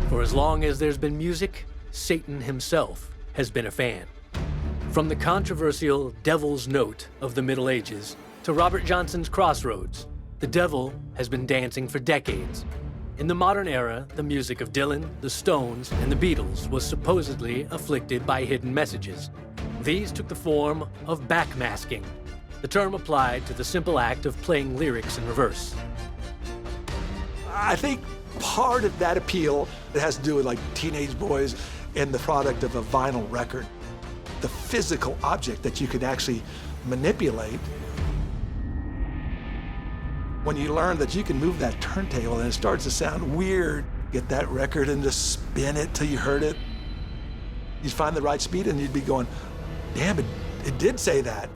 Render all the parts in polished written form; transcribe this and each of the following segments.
For as long as there's been music, Satan himself has been a fan. From the controversial Devil's Note of the Middle Ages to Robert Johnson's Crossroads, the devil has been dancing for decades. In the modern era, the music of Dylan, the Stones, and the Beatles was supposedly afflicted by hidden messages. These took the form of backmasking, the term applied to the simple act of playing lyrics in reverse. I think part of that appeal, it has to do with like teenage boys and the product of a vinyl record. The physical object that you could actually manipulate. When you learn that you can move that turntable and it starts to sound weird, get that record and just spin it till you heard it. You'd find the right speed and you'd be going, damn, it did say that.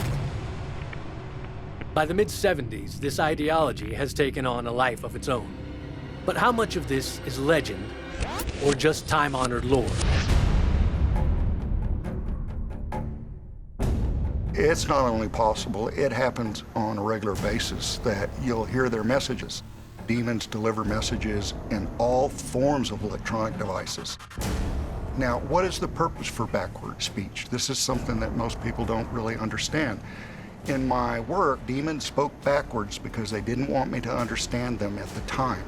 By the mid-70s, this ideology has taken on a life of its own. But how much of this is legend or just time-honored lore? It's not only possible, it happens on a regular basis that you'll hear their messages. Demons deliver messages in all forms of electronic devices. Now, what is the purpose for backward speech? This is something that most people don't really understand. In my work, demons spoke backwards because they didn't want me to understand them at the time.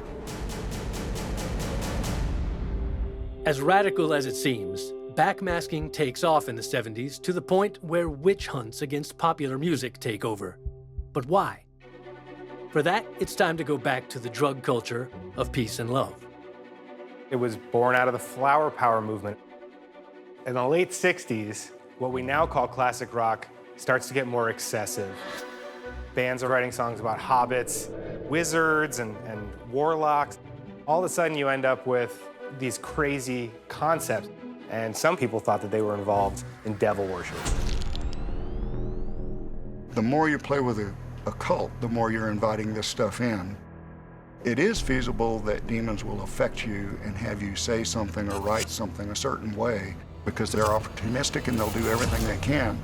As radical as it seems, backmasking takes off in the 70s to the point where witch hunts against popular music take over. But why? For that, it's time to go back to the drug culture of peace and love. It was born out of the flower power movement. In the late 60s, what we now call classic rock starts to get more excessive. Bands are writing songs about hobbits, wizards, and warlocks. All of a sudden, you end up with these crazy concepts. And some people thought that they were involved in devil worship. The more you play with a cult, the more you're inviting this stuff in. It is feasible that demons will affect you and have you say something or write something a certain way because they're opportunistic and they'll do everything they can.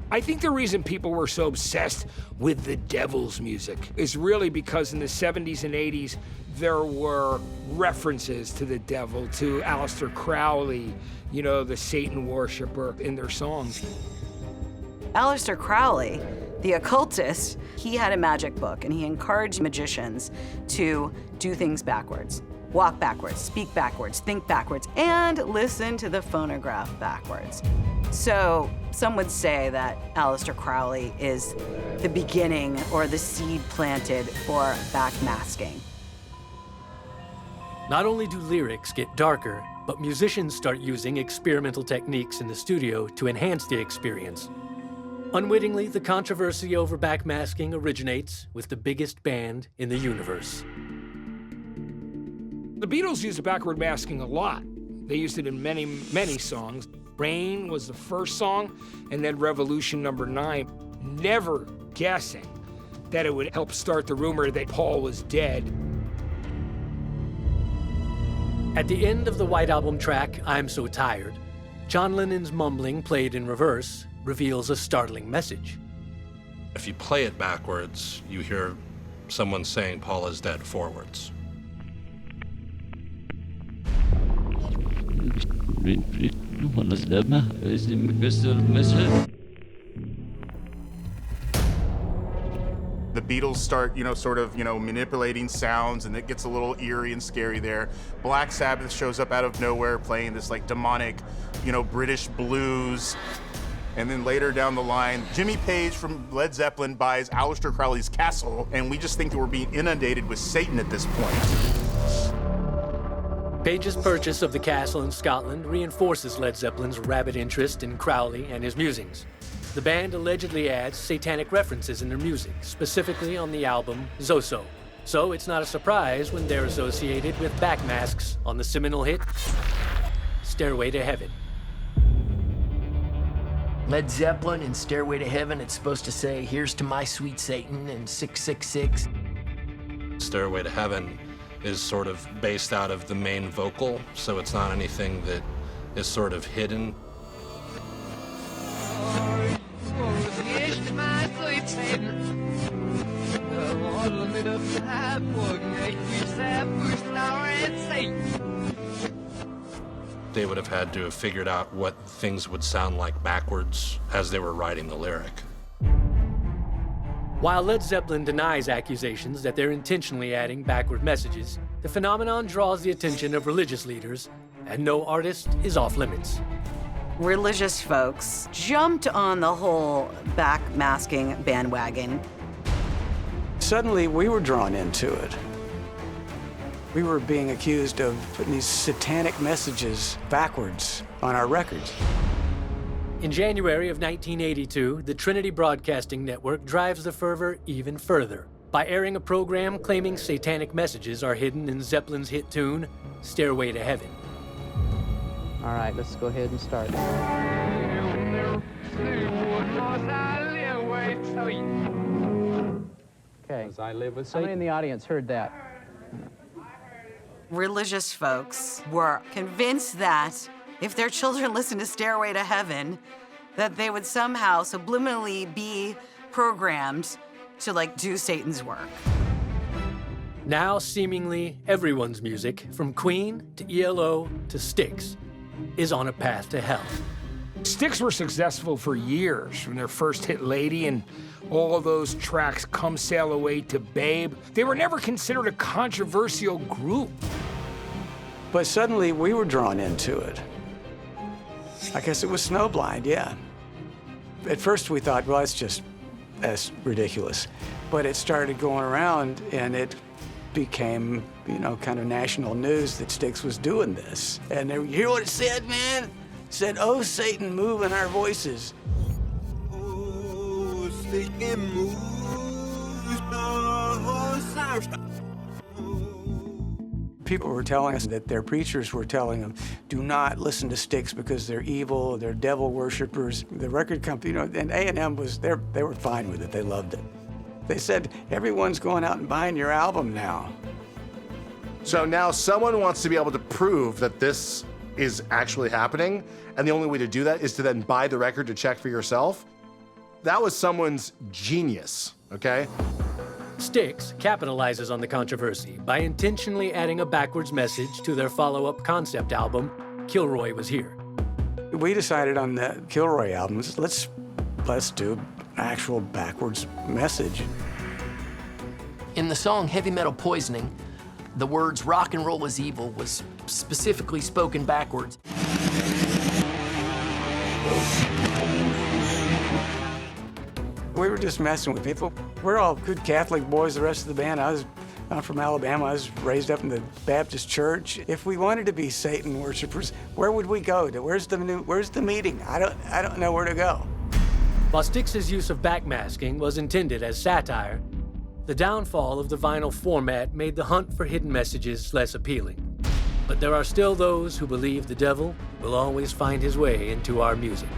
I think the reason people were so obsessed with the devil's music is really because in the 70s and 80s, there were references to the devil, to Aleister Crowley, you know, the Satan worshiper, in their songs. Aleister Crowley, the occultist, he had a magic book and he encouraged magicians to do things backwards. Walk backwards, speak backwards, think backwards, and listen to the phonograph backwards. So some would say that Aleister Crowley is the beginning or the seed planted for backmasking. Not only do lyrics get darker, but musicians start using experimental techniques in the studio to enhance the experience. Unwittingly, the controversy over backmasking originates with the biggest band in the universe. The Beatles used backward masking a lot. They used it in many, many songs. Rain was the first song, and then Revolution number 9, never guessing that it would help start the rumor that Paul was dead. At the end of the White Album track, I'm So Tired, John Lennon's mumbling played in reverse reveals a startling message. If you play it backwards, you hear someone saying Paul is dead forwards. The Beatles start, manipulating sounds, and it gets a little eerie and scary there. Black Sabbath shows up out of nowhere playing this demonic, British blues. And then later down the line, Jimmy Page from Led Zeppelin buys Aleister Crowley's castle, and we just think that we're being inundated with Satan at this point. Page's purchase of the castle in Scotland reinforces Led Zeppelin's rabid interest in Crowley and his musings. The band allegedly adds satanic references in their music, specifically on the album Zoso. So it's not a surprise when they're associated with backmasks on the seminal hit Stairway to Heaven. Led Zeppelin in Stairway to Heaven, it's supposed to say, "Here's to my sweet Satan," and 666. Stairway to Heaven is sort of based out of the main vocal, so it's not anything that is sort of hidden. They would have had to have figured out what things would sound like backwards as they were writing the lyric. While Led Zeppelin denies accusations that they're intentionally adding backward messages, the phenomenon draws the attention of religious leaders, and no artist is off limits. Religious folks jumped on the whole backmasking bandwagon. Suddenly, we were drawn into it. We were being accused of putting these satanic messages backwards on our records. In January of 1982, the Trinity Broadcasting Network drives the fervor even further by airing a program claiming satanic messages are hidden in Zeppelin's hit tune, Stairway to Heaven. All right, let's go ahead and start. Okay. How many in the audience heard that? Religious folks were convinced that if their children listened to Stairway to Heaven, that they would somehow subliminally be programmed to do Satan's work. Now, seemingly everyone's music, from Queen to ELO to Styx, is on a path to hell. Styx were successful for years, from their first hit Lady and all of those tracks, Come Sail Away to Babe. They were never considered a controversial group. But suddenly, we were drawn into it. I guess it was snowblind, yeah. At first, we thought, well, that's ridiculous. But it started going around, and it became, kind of national news that Styx was doing this. And you hear what it said, man? It said, "Oh, Satan, move in our voices." Oh, Satan, move. People were telling us that their preachers were telling them, do not listen to Styx because they're evil, they're devil worshipers. The record company, and A&M they were fine with it, they loved it. They said, everyone's going out and buying your album now. So now someone wants to be able to prove that this is actually happening, and the only way to do that is to then buy the record to check for yourself. That was someone's genius, okay? Styx capitalizes on the controversy by intentionally adding a backwards message to their follow-up concept album, Kilroy Was Here. We decided on the Kilroy albums, let's do an actual backwards message. In the song Heavy Metal Poisoning, the words rock and roll is evil was specifically spoken backwards. We were just messing with people. We're all good Catholic boys, the rest of the band. I'm from Alabama. I was raised up in the Baptist church. If we wanted to be Satan worshipers, where would we go? Where's the meeting? I don't know where to go. While Styx's use of backmasking was intended as satire, the downfall of the vinyl format made the hunt for hidden messages less appealing. But there are still those who believe the devil will always find his way into our music.